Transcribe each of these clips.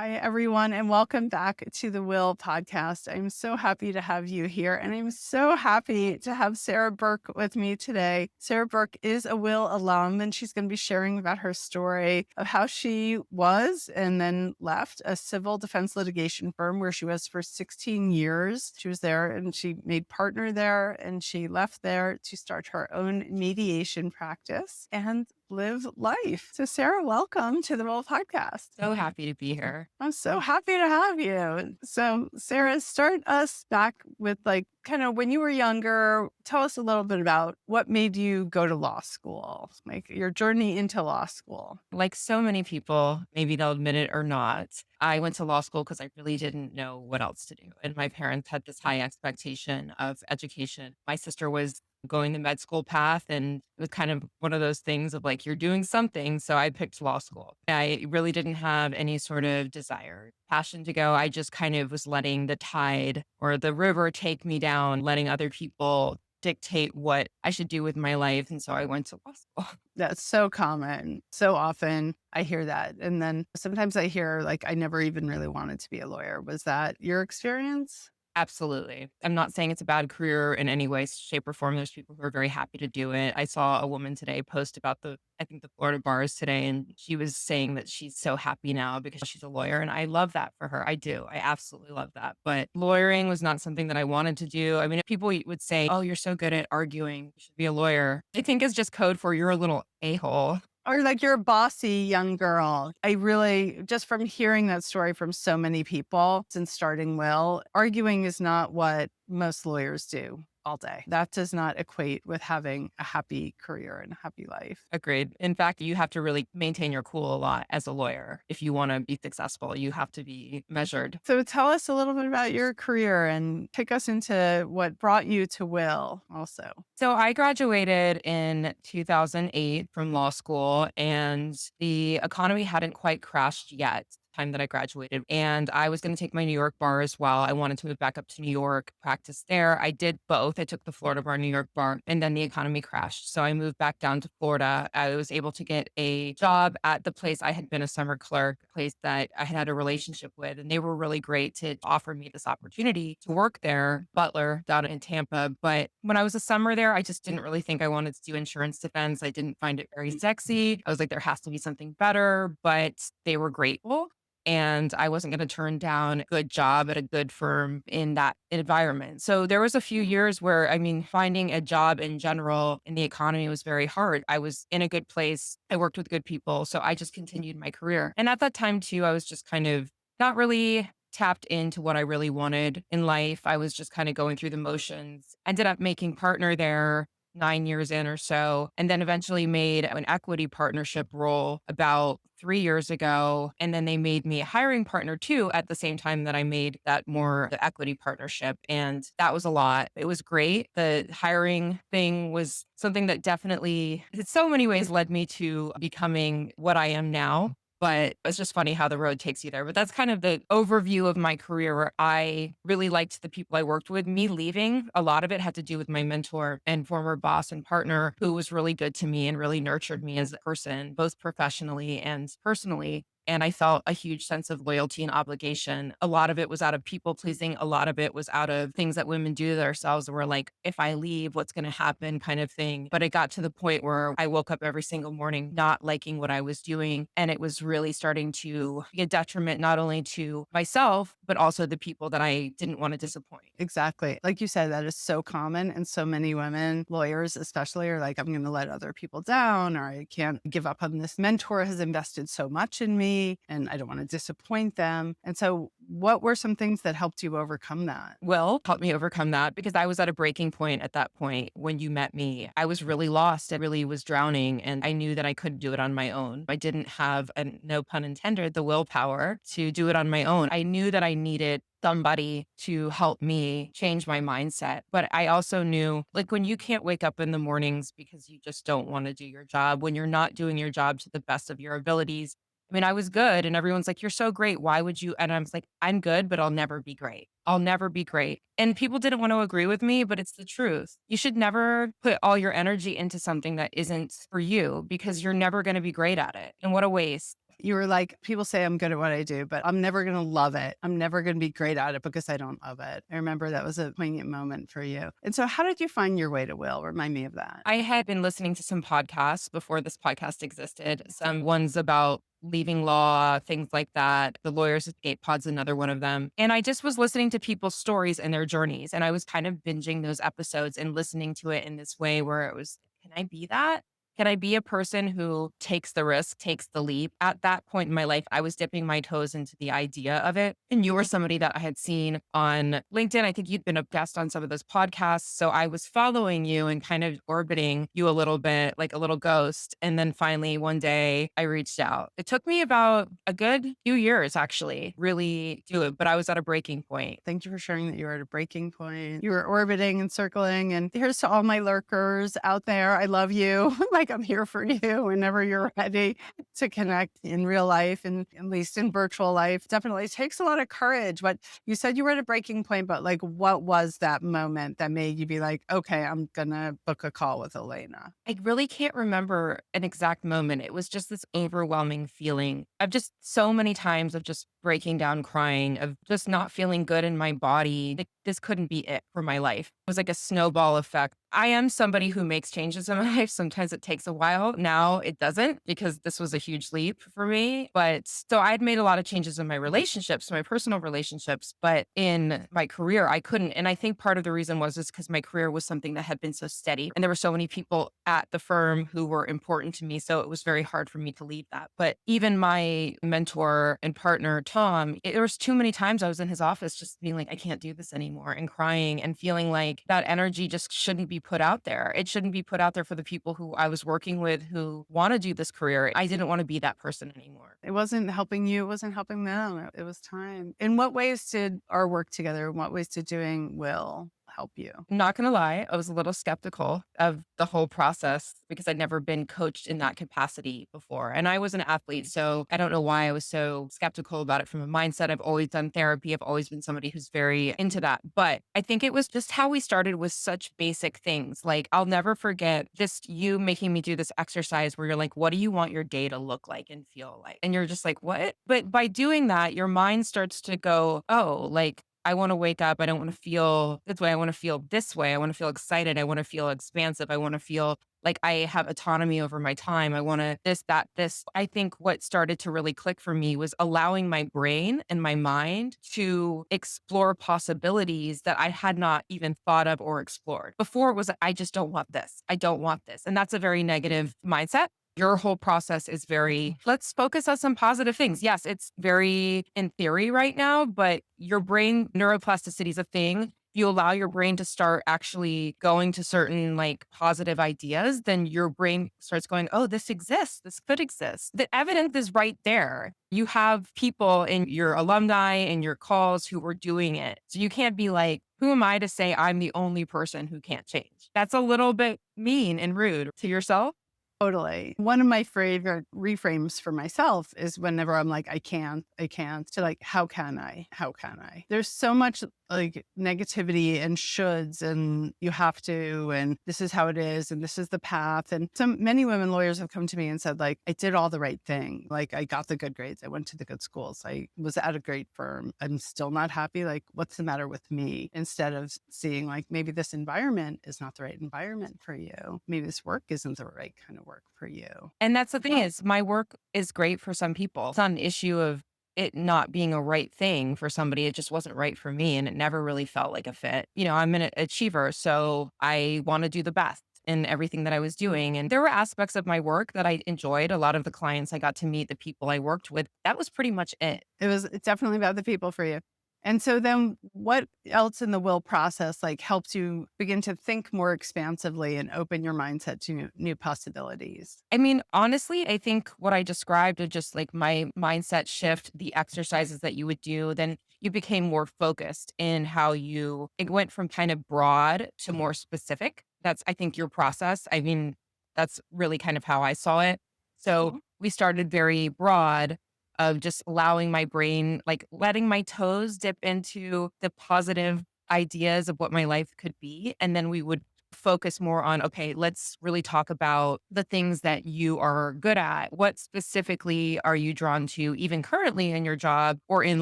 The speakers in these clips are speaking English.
Hi, everyone, and welcome back to the Will podcast. I'm so happy to have you here, and I'm so happy to have Sarah Burke with me today. Sarah Burke is a Will alum, and she's going to be sharing about her story of how she was and then left a civil defense litigation firm where she was for 16 years. She was there and she made partner there, and she left there to start her own mediation practice and live life. So, Sarah, welcome to the Will podcast. So happy to be here. I'm so happy to have you. So, Sarah, start us back with kind of when you were younger. Tell us a little bit about what made you go to law school, like your journey into law school. Like so many people, maybe they'll admit it or not, I went to law school because I really didn't know what else to do. And my parents had this high expectation of education. My sister was going the med school path, and it was kind of one of those things of like, you're doing something. So I picked law school. I really didn't have any sort of desire, passion to go. I just kind of was letting the tide or the river take me down, letting other people dictate what I should do with my life. And so I went to law school. That's so common. So often I hear that. And then sometimes I hear, I never even really wanted to be a lawyer. Was that your experience? Absolutely. I'm not saying it's a bad career in any way, shape, or form. There's people who are very happy to do it. I saw a woman today post about I think the Florida bars today, and she was saying that she's so happy now because she's a lawyer. And I love that for her. I do. I absolutely love that. But lawyering was not something that I wanted to do. I mean, people would say, oh, you're so good at arguing. You should be a lawyer. I think is just code for you're a little a-hole. Or like you're a bossy young girl. I really, just from hearing that story from so many people since starting Will, arguing is not what most lawyers do all day. That does not equate with having a happy career and a happy life. Agreed. In fact, you have to really maintain your cool a lot as a lawyer. If you want to be successful, you have to be measured. So tell us a little bit about your career and take us into what brought you to Will also. So I graduated in 2008 from law school, and the economy hadn't quite crashed yet. Time that I graduated, and I was going to take my New York bar as well. I wanted to move back up to New York, practice there. I did both. I took the Florida bar, New York bar, and then the economy crashed. So I moved back down to Florida. I was able to get a job at the place I had been a summer clerk, a place that I had a relationship with, and they were really great to offer me this opportunity to work there, Butler down in Tampa. But when I was a summer there, I just didn't really think I wanted to do insurance defense. I didn't find it very sexy. I was like, there has to be something better, but they were grateful. And I wasn't going to turn down a good job at a good firm in that environment. So there was a few years where, I mean, finding a job in general in the economy was very hard. I was in a good place. I worked with good people. So I just continued my career. And at that time too, I was just kind of not really tapped into what I really wanted in life. I was just kind of going through the motions. Ended up making partner there 9 years in or so, and then eventually made an equity partnership role about 3 years ago. And then they made me a hiring partner too at the same time that I made that more the equity partnership. And that was a lot. It was great. The hiring thing was something that definitely, in so many ways, led me to becoming what I am now. But it's just funny how the road takes you there. But that's kind of the overview of my career where I really liked the people I worked with. Me leaving, a lot of it had to do with my mentor and former boss and partner who was really good to me and really nurtured me as a person, both professionally and personally. And I felt a huge sense of loyalty and obligation. A lot of it was out of people pleasing. A lot of it was out of things that women do to themselves that were like, if I leave, what's going to happen kind of thing. But it got to the point where I woke up every single morning not liking what I was doing. And it was really starting to be a detriment, not only to myself, but also the people that I didn't want to disappoint. Exactly. Like you said, that is so common. And so many women, lawyers especially, are like, I'm going to let other people down, or I can't give up on this mentor has invested so much in me and I don't want to disappoint them. And so what were some things that helped you overcome that? Well, helped me overcome that because I was at a breaking point at that point when you met me. I was really lost. I really was drowning and I knew that I couldn't do it on my own. I didn't have, and no pun intended, the willpower to do it on my own. I knew that I needed somebody to help me change my mindset. But I also knew, like, when you can't wake up in the mornings because you just don't want to do your job, when you're not doing your job to the best of your abilities. I mean, I was good and everyone's like, you're so great. Why would you? And I was like, I'm good, but I'll never be great. I'll never be great. And people didn't want to agree with me, but it's the truth. You should never put all your energy into something that isn't for you because you're never going to be great at it. And what a waste. You were like, people say I'm good at what I do, but I'm never going to love it. I'm never going to be great at it because I don't love it. I remember that was a poignant moment for you. And so, how did you find your way to will? Remind me of that. I had been listening to some podcasts before this podcast existed, some ones about leaving law, things like that. The Lawyer's Escape Pod's another one of them. And I just was listening to people's stories and their journeys. And I was kind of binging those episodes and listening to it in this way where it was, can I be that? Can I be a person who takes the risk, takes the leap? At that point in my life, I was dipping my toes into the idea of it. And you were somebody that I had seen on LinkedIn. I think you'd been a guest on some of those podcasts. So I was following you and kind of orbiting you a little bit, like a little ghost. And then finally, one day, I reached out. It took me about a good few years, actually, really do it. But I was at a breaking point. Thank you for sharing that you were at a breaking point. You were orbiting and circling. And here's to all my lurkers out there. I love you. Like, I'm here for you whenever you're ready to connect in real life and at least in virtual life. Definitely takes a lot of courage. But you said you were at a breaking point, but like, what was that moment that made you be like, okay, I'm going to book a call with Elena? I really can't remember an exact moment. It was just this overwhelming feeling of just so many times of just breaking down crying, of just not feeling good in my body. Like, this couldn't be it for my life. It was like a snowball effect. I am somebody who makes changes in my life. Sometimes it takes a while. Now it doesn't because this was a huge leap for me. But so I'd made a lot of changes in my relationships, my personal relationships, but in my career, I couldn't. And I think part of the reason was just because my career was something that had been so steady. And there were so many people at the firm who were important to me. So it was very hard for me to leave that. But even my mentor and partner, Tom, there was too many times I was in his office just being like, I can't do this anymore and crying and feeling like that energy just shouldn't be put out there. It shouldn't be put out there for the people who I was working with who want to do this career. I didn't want to be that person anymore. It wasn't helping you, it wasn't helping them. It was time. In what ways did our work together, in what ways did doing Will help you? Not gonna lie, I was a little skeptical of the whole process because I'd never been coached in that capacity before. And I was an athlete, so I don't know why I was so skeptical about it from a mindset. I've always done therapy. I've always been somebody who's very into that. But I think it was just how we started with such basic things. Like, I'll never forget just you making me do this exercise where you're like, what do you want your day to look like and feel like? And you're just like, what? But by doing that, your mind starts to go, oh, like, I want to wake up. I don't want to feel this way. I want to feel this way. I want to feel excited. I want to feel expansive. I want to feel like I have autonomy over my time. I want to this, that, this. I think what started to really click for me was allowing my brain and my mind to explore possibilities that I had not even thought of or explored. Before it was, I just don't want this. I don't want this. And that's a very negative mindset. Your whole process is very, let's focus on some positive things. Yes, it's very in theory right now, but your brain neuroplasticity is a thing. You allow your brain to start actually going to certain like positive ideas, then your brain starts going, oh, this exists. This could exist. The evidence is right there. You have people in your alumni and your calls who were doing it. So you can't be like, who am I to say I'm the only person who can't change? That's a little bit mean and rude to yourself. Totally. One of my favorite reframes for myself is whenever I'm like, I can't, to like, how can I? How can I? There's so much like negativity and shoulds and you have to, and this is how it is, and this is the path. And so many women lawyers have come to me and said, like, I did all the right thing. Like, I got the good grades. I went to the good schools. I was at a great firm. I'm still not happy. Like, what's the matter with me? Instead of seeing like, maybe this environment is not the right environment for you. Maybe this work isn't the right kind of work for you. And that's the thing is my work is great for some people. It's not an issue of it not being a right thing for somebody. It just wasn't right for me and it never really felt like a fit. You know, I'm an achiever, so I want to do the best in everything that I was doing. And there were aspects of my work that I enjoyed. A lot of the clients I got to meet, the people I worked with, that was pretty much it. It's definitely about the people for you. And so then what else in the will process like helps you begin to think more expansively and open your mindset to new possibilities? I mean, honestly, I think what I described of just like my mindset shift, the exercises that you would do, then you became more focused in how it went from kind of broad to more specific. That's, I think, your process. I mean, that's really kind of how I saw it. So we started very broad of just allowing my brain, like letting my toes dip into the positive ideas of what my life could be. And then we would focus more on, okay, let's really talk about the things that you are good at. What specifically are you drawn to, even currently in your job or in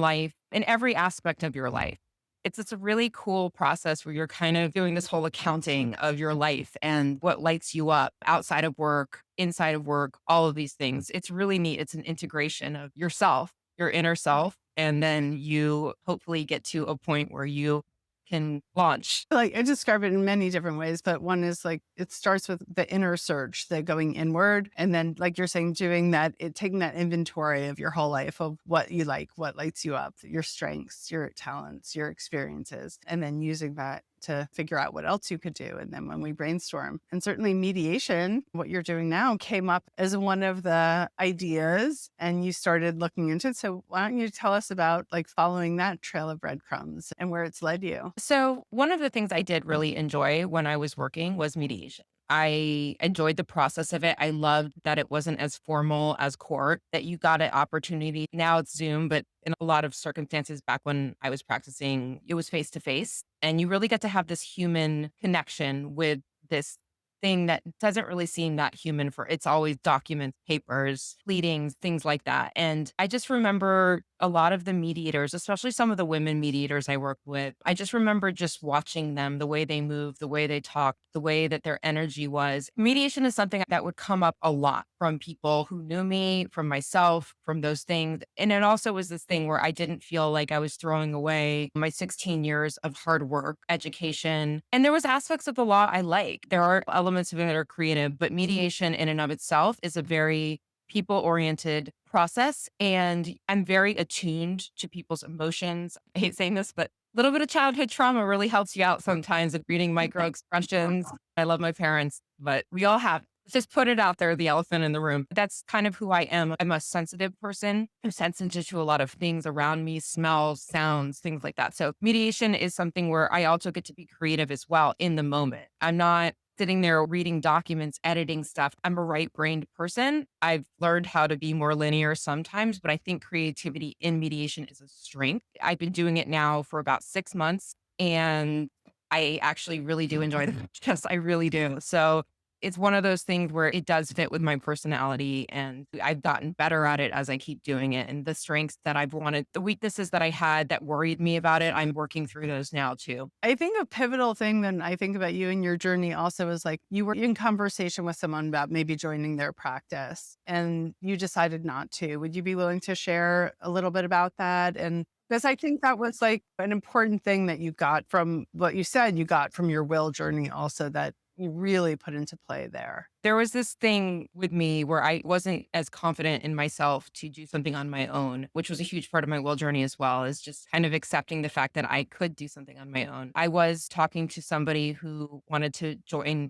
life, in every aspect of your life? It's a really cool process where you're kind of doing this whole accounting of your life and what lights you up outside of work, inside of work, all of these things. It's really neat. It's an integration of yourself, your inner self, and then you hopefully get to a point where you can launch. Like, I describe it in many different ways, but one is like it starts with the inner search, the going inward. And then, like you're saying, doing that, taking that inventory of your whole life of what you like, what lights you up, your strengths, your talents, your experiences, and then using that to figure out what else you could do. And then when we brainstorm, and certainly mediation, what you're doing now came up as one of the ideas and you started looking into it. So why don't you tell us about like following that trail of breadcrumbs and where it's led you? So, one of the things I did really enjoy when I was working was mediation. I enjoyed the process of it. I loved that it wasn't as formal as court, that you got an opportunity. Now it's Zoom, but in a lot of circumstances back when I was practicing, it was face to face. And you really get to have this human connection with this thing that doesn't really seem that human for it's always documents, papers, pleadings, things like that. And I just remember a lot of the mediators, especially some of the women mediators I worked with, I just remember just watching them, the way they moved, the way they talked, the way that their energy was. Mediation is something that would come up a lot from people who knew me, from myself, from those things. And it also was this thing where I didn't feel like I was throwing away my 16 years of hard work, education. And there was aspects of the law I like. There are elements of it that are creative, but mediation in and of itself is a very people oriented process. And I'm very attuned to people's emotions. I hate saying this, but a little bit of childhood trauma really helps you out sometimes at reading micro expressions. I love my parents, but we all have. Just put it out there, the elephant in the room. That's kind of who I am. I'm a sensitive person. I'm sensitive to a lot of things around me, smells, sounds, things like that. So mediation is something where I also get to be creative as well in the moment. I'm not sitting there reading documents, editing stuff. I'm a right brained person. I've learned how to be more linear sometimes, but I think creativity in mediation is a strength. I've been doing it now for about 6 months and I actually really do enjoy the Yes, I really do. So it's one of those things where it does fit with my personality and I've gotten better at it as I keep doing it. And the strengths that I've wanted, the weaknesses that I had that worried me about it, I'm working through those now too. I think a pivotal thing then I think about you and your journey also is like you were in conversation with someone about maybe joining their practice and you decided not to. Would you be willing to share a little bit about that? And because I think that was like an important thing that you got from what you said you got from your will journey also that you really put into play there. There was this thing with me where I wasn't as confident in myself to do something on my own, which was a huge part of my will journey as well, is just kind of accepting the fact that I could do something on my own. I was talking to somebody who wanted to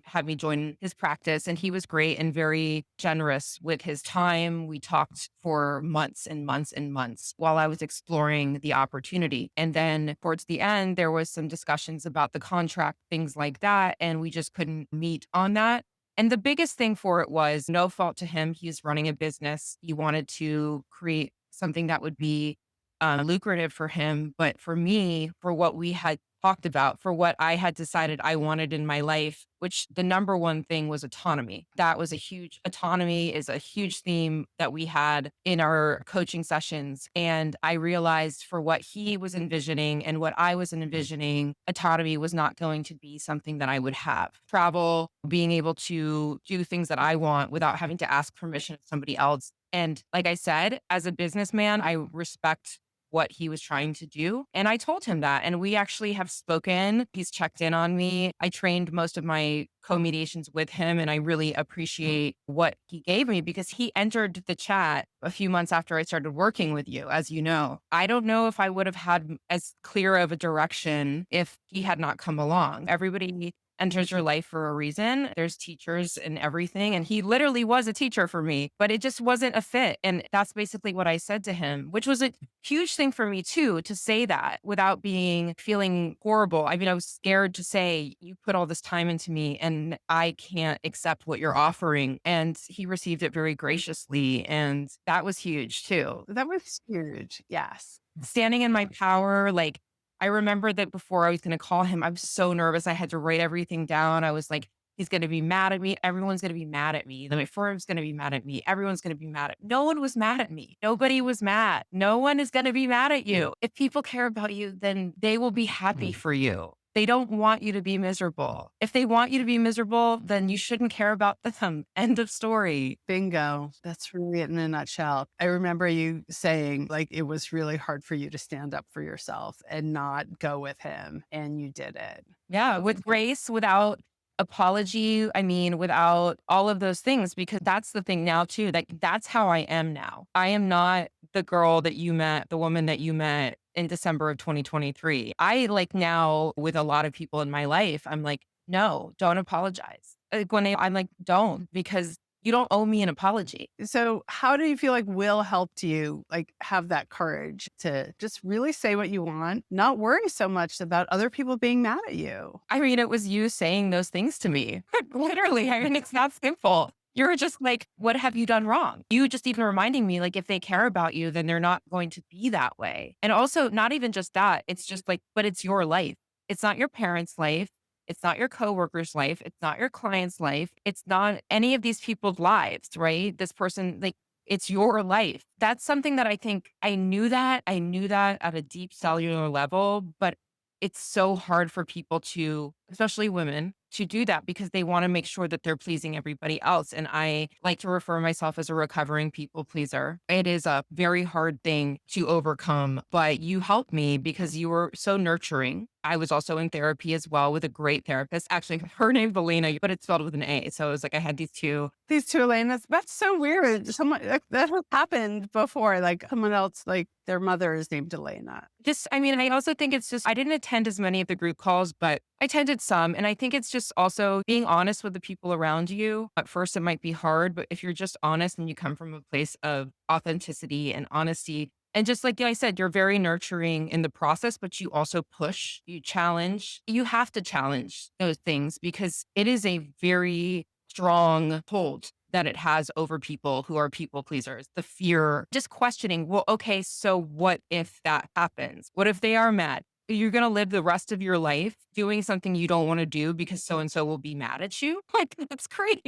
have me join his practice, and he was great and very generous with his time. We talked for months and months and months while I was exploring the opportunity. And then towards the end, there was some discussions about the contract, things like that, and we just couldn't meet on that. And the biggest thing for it was no fault to him. He's running a business. He wanted to create something that would be lucrative for him. But for me, for what we had talked about, for what I had decided I wanted in my life, which the number one thing was autonomy. That was a huge autonomy is a huge theme that we had in our coaching sessions. And I realized for what he was envisioning and what I was envisioning, autonomy was not going to be something that I would have. Travel, being able to do things that I want without having to ask permission of somebody else. And like I said, as a businessman, I respect what he was trying to do. And I told him that. And we actually have spoken. He's checked in on me. I trained most of my co mediations with him. And I really appreciate what he gave me because he entered the chat a few months after I started working with you, as you know. I don't know if I would have had as clear of a direction if he had not come along. Everybody enters your life for a reason. There's teachers and everything. And he literally was a teacher for me, but it just wasn't a fit. And that's basically what I said to him, which was a huge thing for me too, to say that without feeling horrible. I mean, I was scared to say, you put all this time into me and I can't accept what you're offering. And he received it very graciously. And that was huge too. That was huge. Yes. Standing in my power, like I remember that before I was going to call him, I was so nervous. I had to write everything down. I was like, he's going to be mad at me. Everyone's going to be mad at me. My firm's going to be mad at me. Everyone's going to be mad at me. No one was mad at me. Nobody was mad. No one is going to be mad at you. If people care about you, then they will be happy for you. They don't want you to be miserable. If they want you to be miserable, then you shouldn't care about them. End of story. Bingo. That's really it in a nutshell. I remember you saying like it was really hard for you to stand up for yourself and not go with him, and you did it. Yeah, with grace, without apology. I mean, without all of those things, because that's the thing now, too. Like, that's how I am now. I am not the girl that you met, the woman that you met in December of 2023. I like now, with a lot of people in my life, I'm like, no, don't apologize. Like, I'm like, don't, because you don't owe me an apology. So, how do you feel like Will helped you like have that courage to just really say what you want, not worry so much about other people being mad at you? I mean, it was you saying those things to me. Literally. I mean, it's that simple. You're just like, what have you done wrong? You just even reminding me, like, if they care about you, then they're not going to be that way. And also, not even just that, it's just like, but it's your life. It's not your parents' life. It's not your coworker's life. It's not your client's life. It's not any of these people's lives, right? This person, like, it's your life. That's something that I think I knew that. I knew that at a deep cellular level, but it's so hard for people to, especially women, to do that because they want to make sure that they're pleasing everybody else. And I like to refer myself as a recovering people pleaser. It is a very hard thing to overcome, but you helped me because you were so nurturing. I was also in therapy as well with a great therapist. Actually, her name's Elena, but it's spelled with an A. So it was like I had these two. These two Elenas, that's so weird. Someone that has happened before, like someone else, like their mother is named Elena. Just, I mean, I also think it's just, I didn't attend as many of the group calls, but I attended some. And I think it's just also being honest with the people around you. At first, it might be hard, but if you're just honest and you come from a place of authenticity and honesty, and just like I said, you're very nurturing in the process, but you also push, you challenge. You have to challenge those things because it is a very strong hold that it has over people who are people pleasers. The fear, just questioning, well, okay, so what if that happens? What if they are mad? You're going to live the rest of your life doing something you don't want to do because so and so will be mad at you? Like, that's crazy.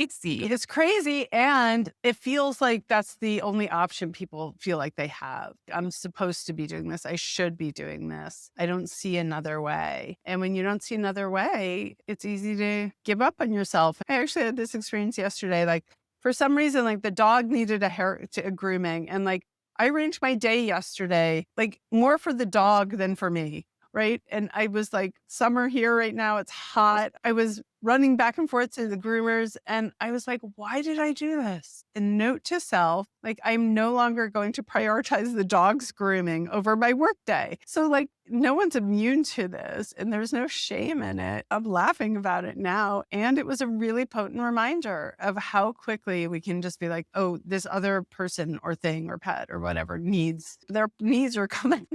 It's crazy. And it feels like that's the only option people feel like they have. I'm supposed to be doing this. I should be doing this. I don't see another way. And when you don't see another way, it's easy to give up on yourself. I actually had this experience yesterday. Like, for some reason, like the dog needed a grooming. And like, I arranged my day yesterday, like more for the dog than for me. Right. And I was like, summer here right now, it's hot. I was running back and forth to the groomers and I was like, why did I do this? And note to self, like, I'm no longer going to prioritize the dog's grooming over my work day. So, like, no one's immune to this and there's no shame in it. I'm laughing about it now. And it was a really potent reminder of how quickly we can just be like, oh, this other person or thing or pet or whatever their needs are coming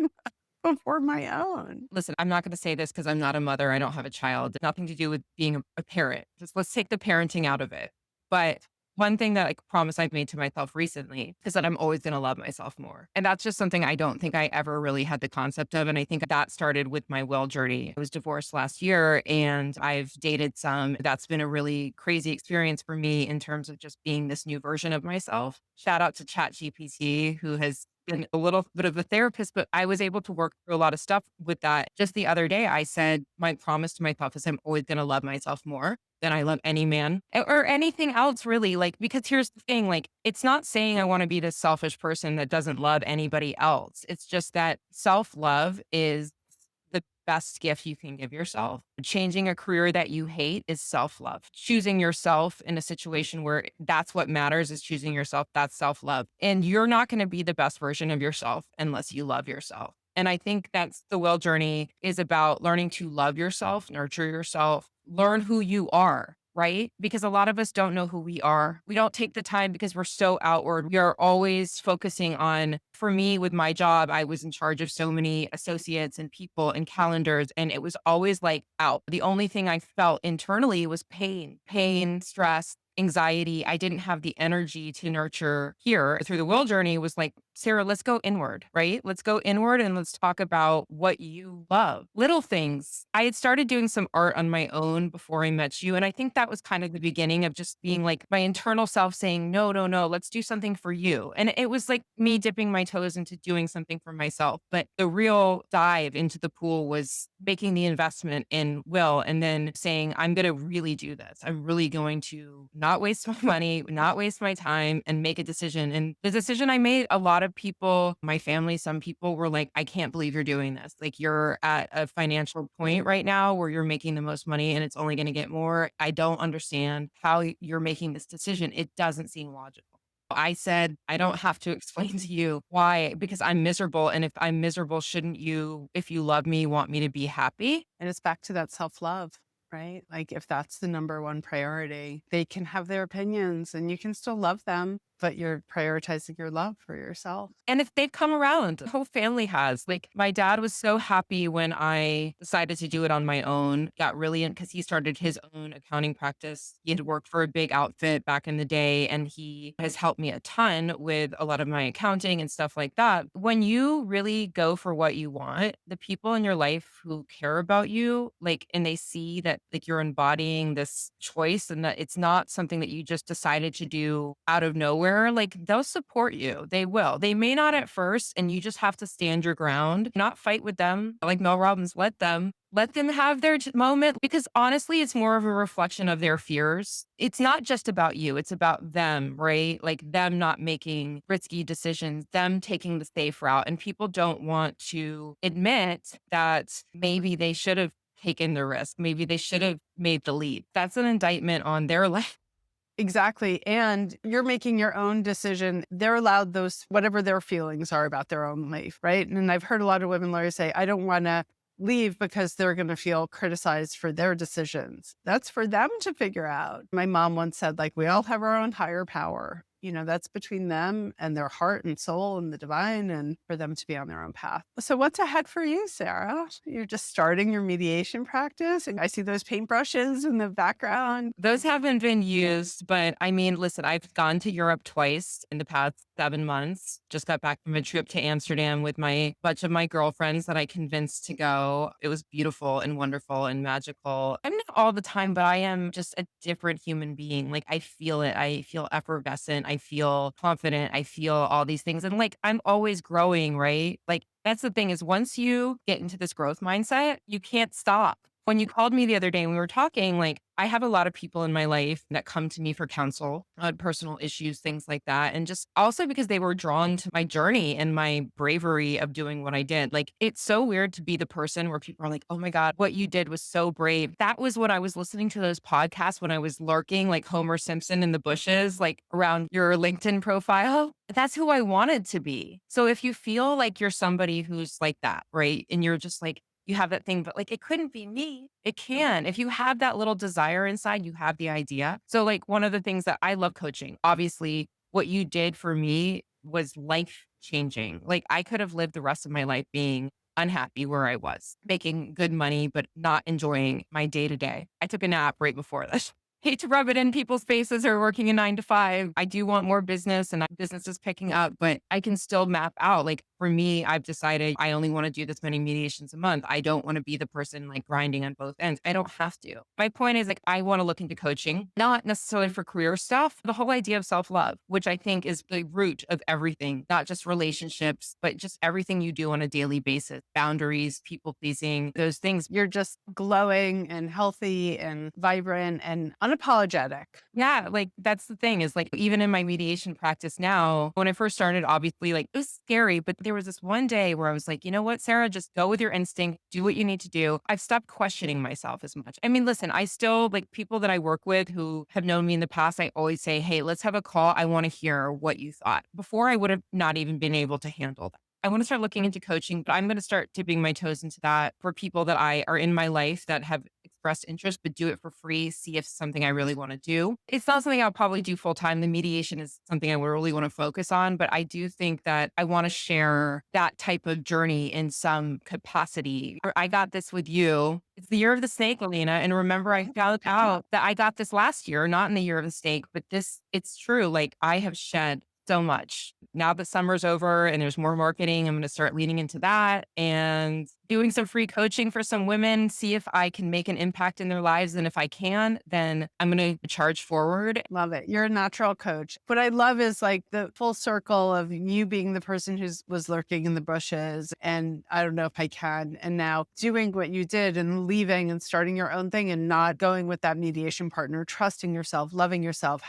before my own. Listen, I'm not going to say this because I'm not a mother. I don't have a child. Nothing to do with being a parent. Just let's take the parenting out of it. But one thing that, like, promise I've made to myself recently is that I'm always going to love myself more. And that's just something I don't think I ever really had the concept of. And I think that started with my well journey. I was divorced last year and I've dated some. That's been a really crazy experience for me in terms of just being this new version of myself. Shout out to ChatGPT, who has been a little bit of a therapist, but I was able to work through a lot of stuff with that. Just the other day, I said, my promise to myself is I'm always going to love myself more than I love any man or anything else, really. Like, because here's the thing, like, it's not saying I want to be this selfish person that doesn't love anybody else. It's just that self-love is the best gift you can give yourself. Changing a career that you hate is self-love. Choosing yourself in a situation where that's what matters is choosing yourself. That's self-love. And you're not going to be the best version of yourself unless you love yourself. And I think that's the well journey is about learning to love yourself, nurture yourself, learn who you are, right? Because a lot of us don't know who we are. We don't take the time because we're so outward. We are always focusing on, for me, with my job, I was in charge of so many associates and people and calendars, and it was always like out. The only thing I felt internally was pain, stress, anxiety. I didn't have the energy to nurture here through the will journey was like Sarah, let's go inward, right? Let's go inward and let's talk about what you love. Little things. I had started doing some art on my own before I met you. And I think that was kind of the beginning of just being like my internal self saying, no, no, no, let's do something for you. And it was like me dipping my toes into doing something for myself. But the real dive into the pool was making the investment in Will and then saying, I'm going to really do this. I'm really going to not waste my money, not waste my time, and make a decision. And the decision I made, a lot of people, my family, some people were like, I can't believe you're doing this. Like, you're at a financial point right now where you're making the most money and it's only going to get more. I don't understand how you're making this decision. It doesn't seem logical. I said, I don't have to explain to you why, because I'm miserable. And if I'm miserable, shouldn't you, if you love me, want me to be happy? And it's back to that self-love, right? Like if that's the number one priority, they can have their opinions and you can still love them, but you're prioritizing your love for yourself. And if they've come around, the whole family has. Like, my dad was so happy when I decided to do it on my own, got really in because he started his own accounting practice. He had worked for a big outfit back in the day, and he has helped me a ton with a lot of my accounting and stuff like that. When you really go for what you want, the people in your life who care about you, like, and they see that, like, you're embodying this choice and that it's not something that you just decided to do out of nowhere, like, they'll support you. They will. They may not at first, and you just have to stand your ground, not fight with them. Like Mel Robbins, let them have their moment because honestly, it's more of a reflection of their fears. It's not just about you, it's about them, right? Like them not making risky decisions, them taking the safe route. And people don't want to admit that maybe they should have taken the risk. Maybe they should have made the leap. That's an indictment on their life. Exactly. And you're making your own decision. They're allowed those, whatever their feelings are about their own life, right? And I've heard a lot of women lawyers say, I don't want to leave because they're going to feel criticized for their decisions. That's for them to figure out. My mom once said, like, we all have our own higher power. That's between them and their heart and soul and the divine, and for them to be on their own path. So, what's ahead for you, Sarah? You're just starting your mediation practice, and I see those paintbrushes in the background. Those haven't been used, but I mean, listen, I've gone to Europe twice in the past 7 months. Just got back from a trip to Amsterdam with my bunch of my girlfriends that I convinced to go. It was beautiful and wonderful and magical. I'm not all the time, but I am just a different human being. Like, I feel it. I feel effervescent. I feel confident. I feel all these things. And like, I'm always growing, right? Like, that's the thing is once you get into this growth mindset, you can't stop. When you called me the other day and we were talking, like, I have a lot of people in my life that come to me for counsel on personal issues, things like that. And just also because they were drawn to my journey and my bravery of doing what I did. Like, it's so weird to be the person where people are like, oh my God, what you did was so brave. That was what I was listening to those podcasts when I was lurking like Homer Simpson in the bushes, like around your LinkedIn profile. That's who I wanted to be. So if you feel like you're somebody who's like that, right? And you're just like, you have that thing, but like it couldn't be me. It can. If you have that little desire inside, you have the idea. So, like, one of the things that I love coaching, obviously, what you did for me was life changing. Like, I could have lived the rest of my life being unhappy where I was, making good money, but not enjoying my day to day. I took a nap right before this. Hate to rub it in people's faces or working a 9 to 5. I do want more business and business is picking up, but I can still map out. Like, for me, I've decided I only want to do this many mediations a month. I don't want to be the person like grinding on both ends. I don't have to. My point is, like, I want to look into coaching, not necessarily for career stuff, the whole idea of self-love, which I think is the root of everything, not just relationships, but just everything you do on a daily basis, boundaries, people pleasing, those things. You're just glowing and healthy and vibrant and unapologetic. Yeah, like that's the thing is like even in my mediation practice now, when I first started, obviously like it was scary, but there was this one day where I was like, you know what, Sarah, just go with your instinct, do what you need to do. I've stopped questioning myself as much. I mean, listen, I still like people that I work with who have known me in the past, I always say, hey, let's have a call. I want to hear what you thought. Before I would have not even been able to handle that. I want to start looking into coaching, but I'm going to start dipping my toes into that for people that I are in my life that have expressed interest, but do it for free, see if it's something I really want to do. It's not something I'll probably do full time. The mediation is something I really want to focus on, but I do think that I want to share that type of journey in some capacity. I got this with you. It's the year of the snake, Alina. And remember, I found out that I got this last year, not in the year of the snake, but this, it's true. Like I have shed so much. Now that summer's over and there's more marketing, I'm going to start leaning into that and doing some free coaching for some women, see if I can make an impact in their lives. And if I can, then I'm going to charge forward. Love it. You're a natural coach. What I love is like the full circle of you being the person who was lurking in the bushes and I don't know if I can, and now doing what you did and leaving and starting your own thing and not going with that mediation partner, trusting yourself, loving yourself,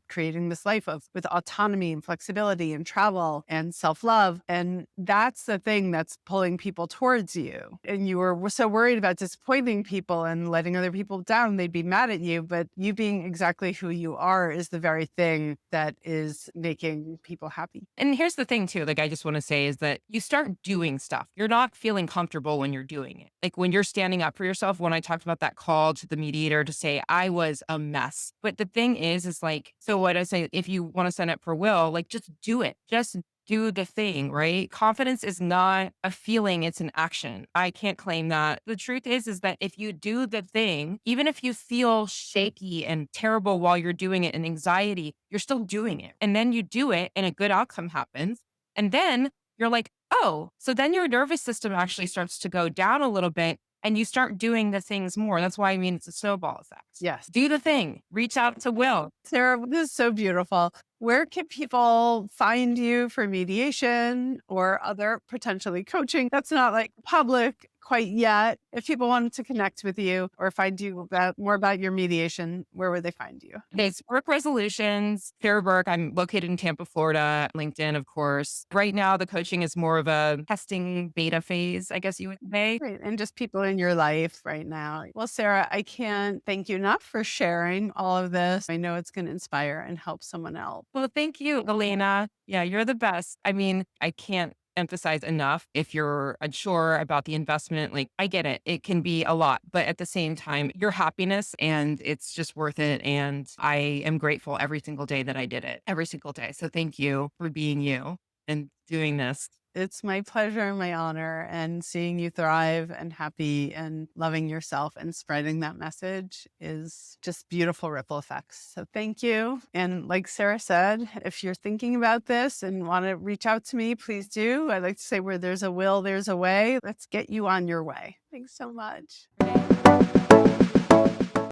creating this life of with autonomy and flexibility and travel and self-love. And that's the thing that's pulling people towards you. And you were so worried about disappointing people and letting other people down, they'd be mad at you. But you being exactly who you are is the very thing that is making people happy. And here's the thing too, like I just want to say is that you start doing stuff. You're not feeling comfortable when you're doing it. Like when you're standing up for yourself, when I talked about that call to the mediator to say I was a mess. But the thing is like, so what I say, if you want to sign up for Will, like just do it. Just do the thing, right? Confidence is not a feeling, it's an action. I can't claim that. The truth is that if you do the thing, even if you feel shaky and terrible while you're doing it and anxiety, you're still doing it. And then you do it and a good outcome happens. And then you're like, oh, so then your nervous system actually starts to go down a little bit and you start doing the things more. That's why I mean it's a snowball effect. Yes. Do the thing, reach out to Will. Sarah, this is so beautiful. Where can people find you for mediation or other potentially coaching that's not like public quite yet? If people wanted to connect with you or find you more about your mediation, where would they find you? It's Work Resolutions, Sarah Burke. I'm located in Tampa, Florida, LinkedIn, of course. Right now, the coaching is more of a testing beta phase, I guess you would say. Great. And just people in your life right now. Well, Sarah, I can't thank you enough for sharing all of this. I know it's going to inspire and help someone else. Well, thank you, Elena. Yeah, you're the best. I mean, I can't emphasize enough if you're unsure about the investment. Like, I get it. It can be a lot, but at the same time, your happiness and it's just worth it. And I am grateful every single day that I did it, every single day. So thank you for being you and doing this. It's my pleasure and my honor. And seeing you thrive and happy and loving yourself and spreading that message is just beautiful ripple effects. So thank you. And like Sarah said, if you're thinking about this and want to reach out to me, please do. I like to say where there's a will, there's a way. Let's get you on your way. Thanks so much.